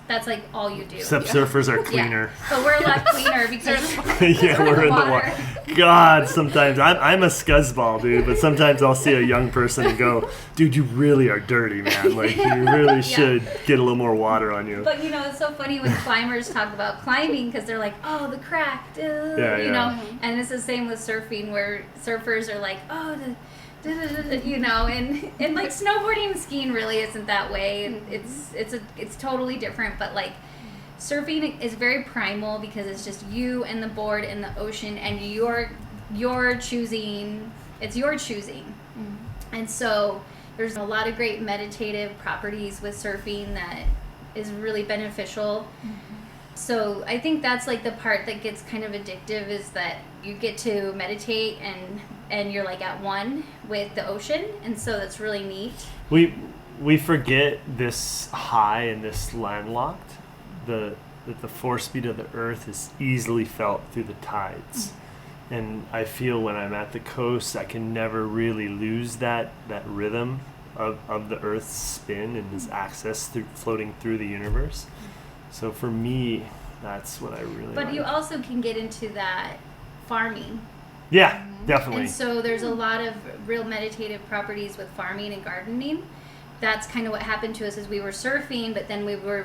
that's like all you do. Except surfers are cleaner. Yeah. But we're a lot cleaner because we're in the water. God, sometimes I'm a scuzzball, dude. But sometimes I'll see a young person and go, "Dude, you really are dirty, man. Like you really should get a little more water on you." But it's so funny when climbers talk about climbing because they're like, "Oh, the crack," and it's the same with surfing where surfers are like, "Oh, and like snowboarding and skiing really isn't that way. It's totally different, but like surfing is very primal because it's just you and the board and the ocean, and you're choosing. It's your choosing, and so there's a lot of great meditative properties with surfing that is really beneficial. So I think that's like the part that gets kind of addictive is that you get to meditate and you're like at one with the ocean, and so that's really neat. We forget this high and this landlocked, that the force speed of the earth is easily felt through the tides. And I feel when I'm at the coast, I can never really lose that rhythm of the earth's spin and its access floating through the universe. So for me, that's what I really But like. you also can get into that farming. Yeah, definitely. And so there's a lot of real meditative properties with farming and gardening. That's kind of what happened to us is we were surfing, but then we were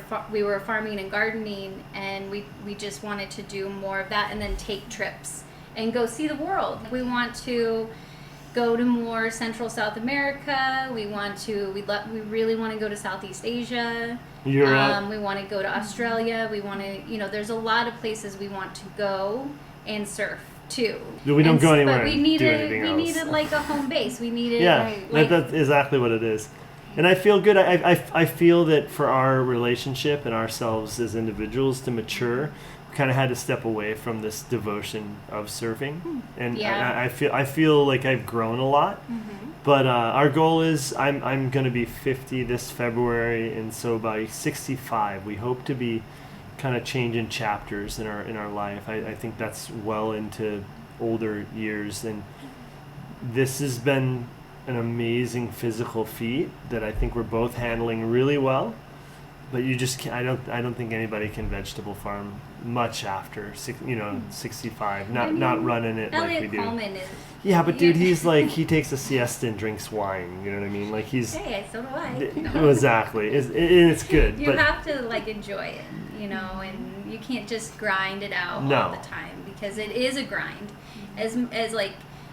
farming and gardening, and we just wanted to do more of that and then take trips and go see the world. We want to go to more Central South America. We really want to go to Southeast Asia. Europe. We want to go to Australia. We want to, there's a lot of places we want to go and surf too. We don't go anywhere. But we needed like a home base. We needed that's exactly what it is. And I feel good. I feel that for our relationship and ourselves as individuals to mature, we kind of had to step away from this devotion of surfing. And I feel like I've grown a lot. But our goal is I'm going to be 50 this February, and so by 65 we hope to be kind of changing chapters in our life. I think that's well into older years, and this has been an amazing physical feat that I think we're both handling really well. But you just can't, I don't think anybody can vegetable farm much after 65. Not running it like we do. Coleman is. Yeah, but dude, he's like he takes a siesta and drinks wine. You know what I mean? Like he's. Hey, so do I. Exactly, it's good. You have to like enjoy it, and you can't just grind it out all the time because it is a grind.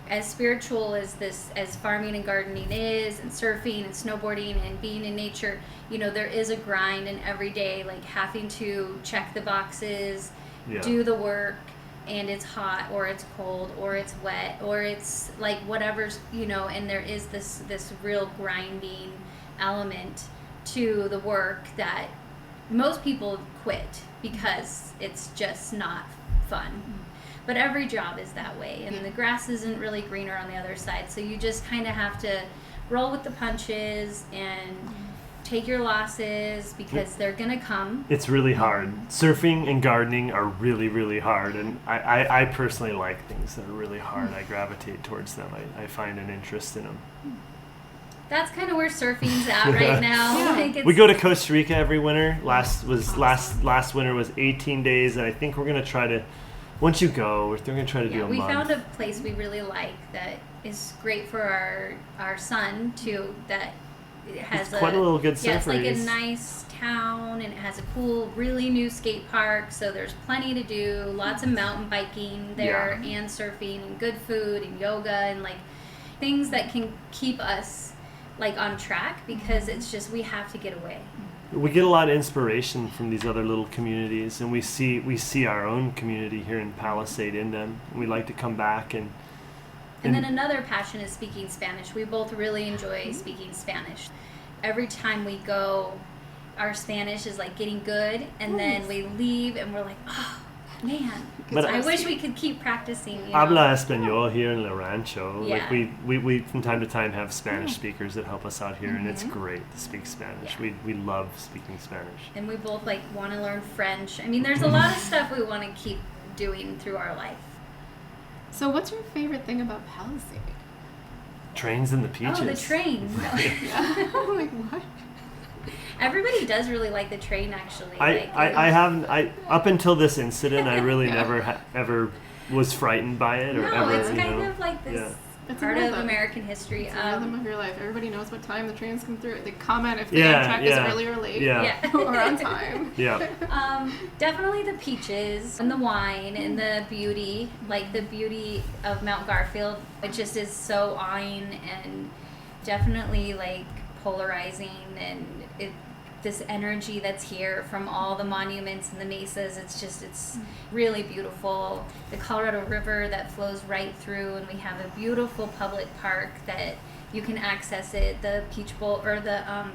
As spiritual as farming and gardening is, and surfing and snowboarding and being in nature, there is a grind in every day, like having to check the boxes, do the work, and it's hot or it's cold or it's wet or it's like whatever's, and there is this real grinding element to the work that most people quit because it's just not fun. But every job is that way, and the grass isn't really greener on the other side. So you just kind of have to roll with the punches and take your losses because they're going to come. It's really hard. Surfing and gardening are really, really hard, and I personally like things that are really hard. I gravitate towards them. I find an interest in them. that's kind of where surfing's at right now. Yeah. Like We go to Costa Rica every winter. Last winter was 18 days, and I think we're gonna try to. Once you go, we're gonna try to do a we month. found a place we really like that is great for our son too. That it has It's quite a little good it's like a surfers. nice town, and it has a cool, really new skate park. So there's plenty to do. Lots of mountain biking there, and surfing, and good food, and yoga, and like things that can keep us like on track, because it's just we have to get away. We get a lot of inspiration from these other little communities, and we see our own community here in Palisade in them. And we like to come back and then another passion is speaking Spanish. We both really enjoy speaking Spanish. Every time we go, our Spanish is like getting good, and then we leave and we're like, oh man, But I wish we could keep practicing. You know? Habla español here in El Rancho. Yeah. Like we from time to time have Spanish speakers that help us out here, and it's great to speak Spanish. Yeah. We love speaking Spanish. And we both like want to learn French. I mean, there's a lot of stuff we want to keep doing through our life. So what's your favorite thing about Palisade? Trains in the peaches. Oh, the train. I'm like, what? Everybody does really like the train, actually. I haven't up until this incident I really never ever was frightened by it or no, ever. it's kind of like this Yeah. It's a part of rhythm. American history. It's the rhythm of your life. Everybody knows what time the trains come through. They comment if the Yeah, Amtrak yeah. is early or late. Yeah. Or on time. Yeah. Definitely the peaches and the wine and the beauty, like the beauty of Mount Garfield. It just is so awing and definitely like polarizing, and this energy that's here from all the monuments and the mesas. It's really beautiful. The Colorado River that flows right through, and we have a beautiful public park that you can access it. The Peach Bowl or I'm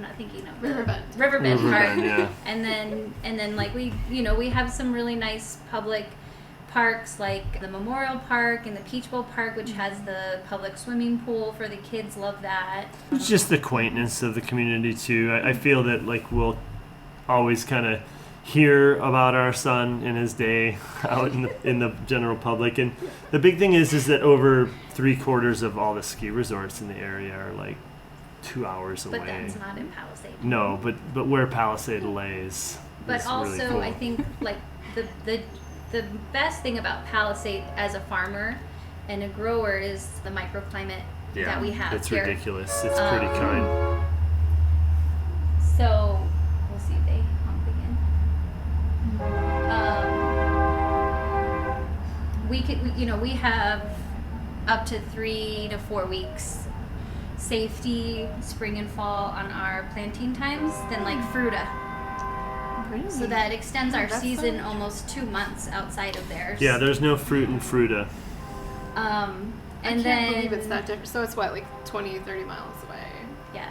not thinking of Riverbend. Riverbend Park. Riverbend, yeah. And then like we have some really nice public parks like the Memorial Park and the Peach Bowl Park, which has the public swimming pool for the kids. Love that. It's just the quaintness of the community too. I feel that like we'll always kind of hear about our son and his day out in the general public, and the big thing is that over 3/4 of all the ski resorts in the area are like 2 hours away. But that's not in Palisade. No, but where Palisade lays. But is also, really cool. I think like the best thing about Palisade as a farmer and a grower is the microclimate that we have it's here. ridiculous. It's pretty kind. So we'll see if they honk again. We have up to 3 to 4 weeks safety spring and fall on our planting times than like Fruta. Really? So that extends our That's season so almost 2 months outside of theirs. Yeah, there's no fruit in Fruta. I And can't believe then it's that different. So it's what, like 20, 30 miles away? yeah.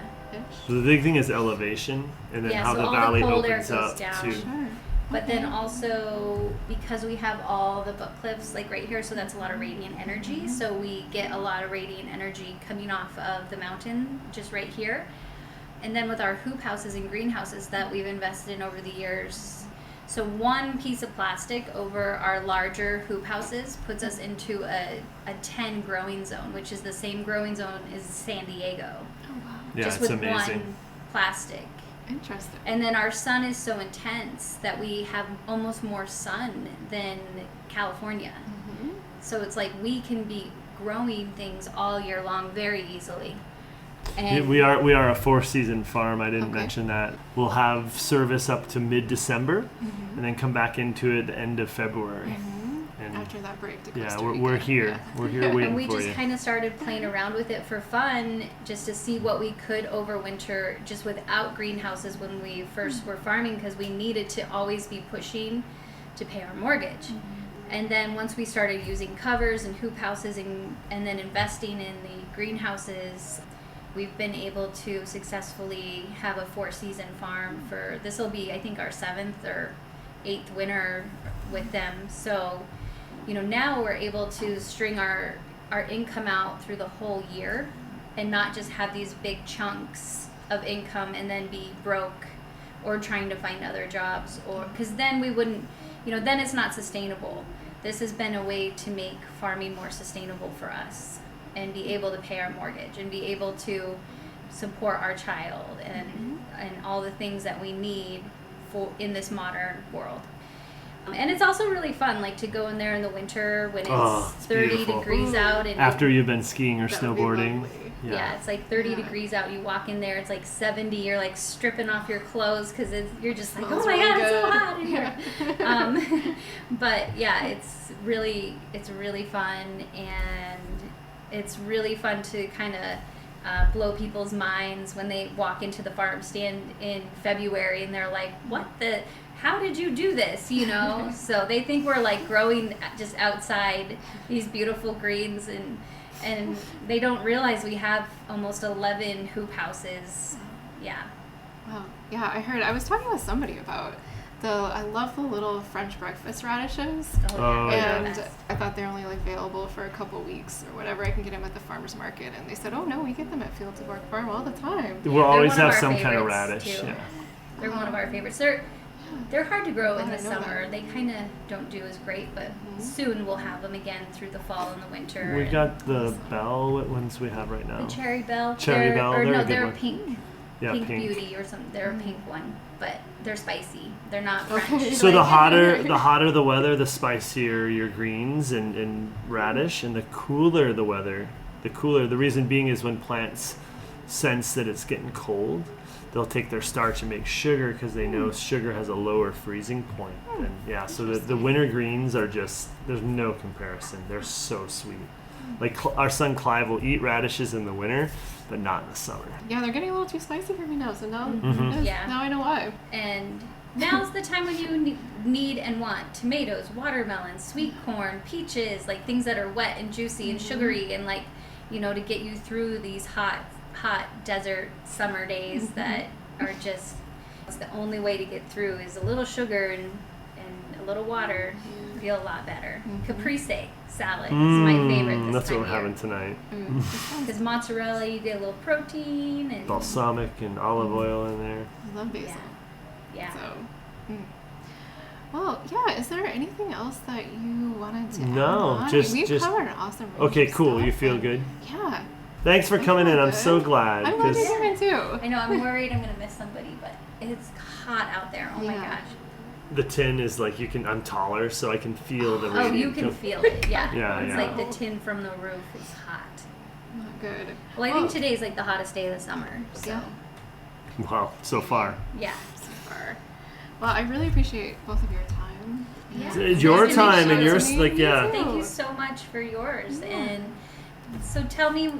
So the big thing is elevation, and then Yeah, how so the all the valley cold air opens goes up down. too. Sure. But then also because we have all the book cliffs like right here, so that's a lot of radiant energy. So we get a lot of radiant energy coming off of the mountain just right here. And then with our hoop houses and greenhouses that we've invested in over the years. So one piece of plastic over our larger hoop houses puts us into a 10 growing zone, which is the same growing zone as San Diego. Oh, wow. Yeah, just it's with amazing. one plastic. Interesting. And then our sun is so intense that we have almost more sun than California. Mm-hmm. So it's like we can be growing things all year long very easily. Yeah, And we are a 4-season farm. I didn't Okay. mention that. We'll have service up to mid-December, Mm-hmm. and then come back into it the end of February. And After that break to yeah, Costa we're Rica. here. Yeah. We're here waiting and we for just you. kind of started playing around with it for fun, just to see what we could overwinter just without greenhouses when we first were farming, because we needed to always be pushing to pay our mortgage. And then once we started using covers and hoop houses and then investing in the greenhouses, we've been able to successfully have a 4-season farm for, this will be I think our 7th or 8th winter with them. So now we're able to string our income out through the whole year and not just have these big chunks of income and then be broke or trying to find other jobs, or because then we wouldn't, then it's not sustainable. This has been a way to make farming more sustainable for us and be able to pay our mortgage and be able to support our child and all the things that we need for in this modern world. And it's also really fun, like to go in there in the winter when it's 30 beautiful. degrees out. And After you've been skiing or That would be snowboarding. lovely. yeah, it's like 30 degrees out. You walk in there, it's like 70. You're like stripping off your clothes because you're just like, Smells oh my really god, it's so good. hot in here. But yeah, it's really fun, and it's really fun to kind of blow people's minds when they walk into the farm stand in February and they're like, how did you do this? You know, so they think we're like growing just outside these beautiful greens, and they don't realize we have almost 11 hoop houses. Yeah. Wow. Yeah, I was talking with somebody about I love the little French breakfast radishes. Oh, yeah. And I thought they're only like available for a couple weeks or whatever. I can get them at the farmer's market. And they said, oh no, we get them at Fields of Work Farm all the time. We'll always one of have our some kind of favorites, radish. too. Yeah. They're one of our favorites. They're hard to grow in I the know that. summer. They kind of don't do as great, but soon we'll have them again through the fall and the winter. We and got the bell. What ones we have right now? the cherry bell. Cherry bell, they're a good they're one. pink. Yeah, pink pink. beauty or something. They're a pink one, but they're spicy. They're not Okay. French. So the hotter the weather, the spicier your greens and radish, and the cooler the weather, the reason being is when plants sense that it's getting cold, they'll take their starch and make sugar because they know sugar has a lower freezing point. And yeah, so the winter greens are just, there's no comparison. They're so sweet. Like our son Clive will eat radishes in the winter, but not in the summer. Yeah, they're getting a little too spicy for me now. So now, Yeah. now I know why. And now's the time when you need and want tomatoes, watermelons, sweet corn, peaches, like things that are wet and juicy and sugary, and like, you know, to get you through these hot desert summer days that are just, it's the only way to get through is a little sugar and a little water. Feel a lot better. Caprese salad is my favorite this That's time what we're of having tonight. Because mozzarella, you get a little protein and Balsamic and olive oil in there. I love basil. yeah. So, well, yeah. Is there anything else that you wanted to add No, on? just- We've just- covered an awesome range Okay, of cool. stuff, You feel and- good? Yeah. Thanks for coming in. I'm so good. glad. I'm glad 'cause you're here too. I know, I'm worried I'm going to miss somebody, but it's hot out there. Oh my Yeah. gosh. the tin is like I'm taller, so I can feel the Oh, radiant. you can feel it. Yeah. Yeah, It's yeah. like the tin from the roof is hot. Not good. Well, I think today's like the hottest day of the summer. So, Yeah. Wow, so far. yeah. So far. Well, I really appreciate both of your time. Yeah. It's your Nice to time meet and you. yours, like, yeah. Thank you so much for yours. And so tell me,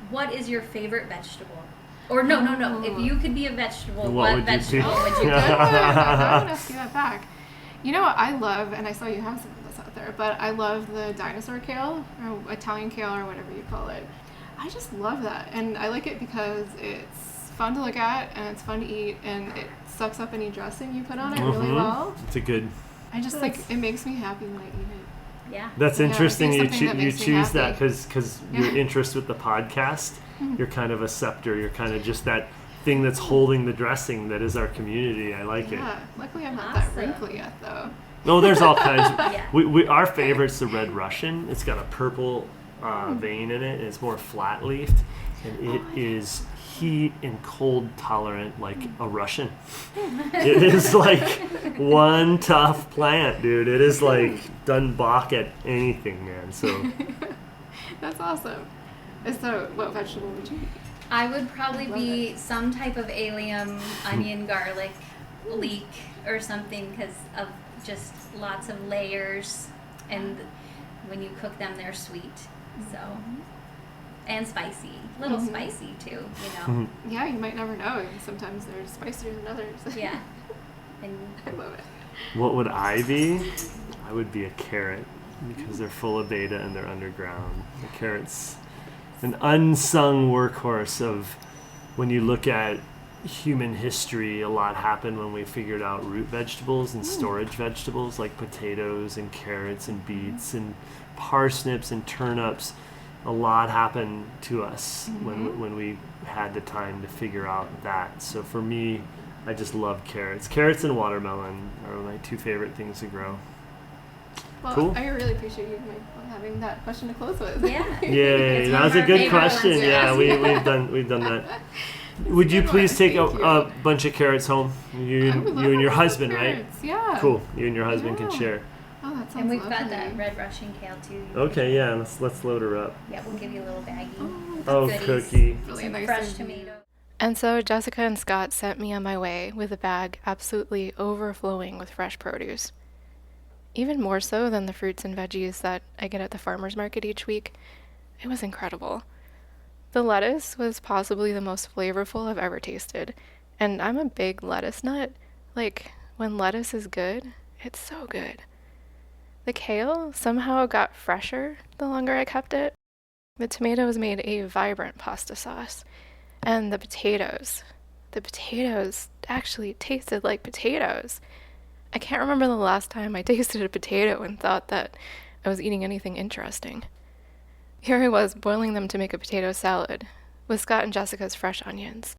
what is your favorite vegetable? Or no. If you could be a vegetable, What what would you vegetable be? would you Good. be? I'm gonna ask you that back. You know what I love, and I saw you have some of this out there, but I love the dinosaur kale, or Italian kale, or whatever you call it. I just love that, and I like it because it's fun to look at, and it's fun to eat, and it sucks up any dressing you put on it really well. It's a good. I just like, it makes me happy when I eat it. Yeah. That's Yeah, interesting. see You something that you makes me choose that happy. because Yeah. your interest with the podcast. You're kind of a scepter. You're kind of just that thing that's holding the dressing that is our community. I like it. Yeah, luckily I'm not Awesome. that wrinkly yet, though. No, there's all kinds. Yeah. Our favorite's the Red Russian. It's got a purple vein in it, and it's more flat leafed, and it is heat and cold tolerant like a Russian. It is like one tough plant, dude. It is like doesn't balk at anything, man. So That's awesome. So, what vegetable would you eat? I would probably love be some type of allium, onion, garlic, leek, or something because of just lots of layers, and when you cook them, they're sweet. So, and spicy, a little spicy too, you know. Yeah, you might never know. Sometimes they're spicier than others. Yeah, and I love it. what would I be? I would be a carrot because they're full of beta and they're underground. The carrot's an unsung workhorse of when you look at human history. A lot happened when we figured out root vegetables and storage vegetables like potatoes and carrots and beets and parsnips and turnips. A lot happened to us when we had the time to figure out that. So for me, I just love carrots. Carrots and watermelon are my two favorite things to grow. Well, Cool. I really appreciate you having that question to close with. Yeah. Yay, that was a good question. Yeah, we've done that. Would you please take a bunch of carrots home? You and your husband, right? Yeah. Cool. You and your husband can share. Oh, that sounds And we've lovely. got that red Russian kale too. Okay, yeah. Let's load her up. Yeah, we'll give you a little baggie. Oh, Goodies. cookie. Really Some nice fresh of you. tomato. And so Jessica and Scott sent me on my way with a bag absolutely overflowing with fresh produce. Even more so than the fruits and veggies that I get at the farmer's market each week. It was incredible. The lettuce was possibly the most flavorful I've ever tasted, and I'm a big lettuce nut. Like, when lettuce is good, it's so good. The kale somehow got fresher the longer I kept it. The tomatoes made a vibrant pasta sauce. And the potatoes actually tasted like potatoes. I can't remember the last time I tasted a potato and thought that I was eating anything interesting. Here I was boiling them to make a potato salad, with Scott and Jessica's fresh onions,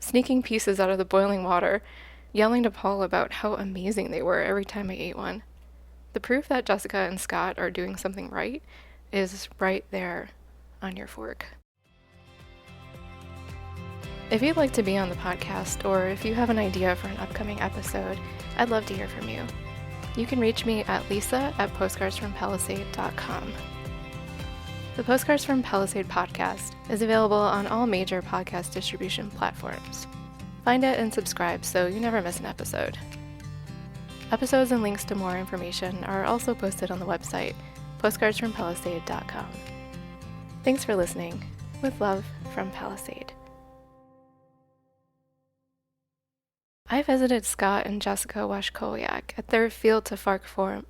sneaking pieces out of the boiling water, yelling to Paul about how amazing they were every time I ate one. The proof that Jessica and Scott are doing something right is right there on your fork. If you'd like to be on the podcast, or if you have an idea for an upcoming episode, I'd love to hear from you. You can reach me at lisa@postcardsfrompalisade.com. The Postcards from Palisade podcast is available on all major podcast distribution platforms. Find it and subscribe so you never miss an episode. Episodes and links to more information are also posted on the website, postcardsfrompalisade.com. Thanks for listening. With love, from Palisade. I visited Scott and Jessica Washkowiak at their Field to Fork forum.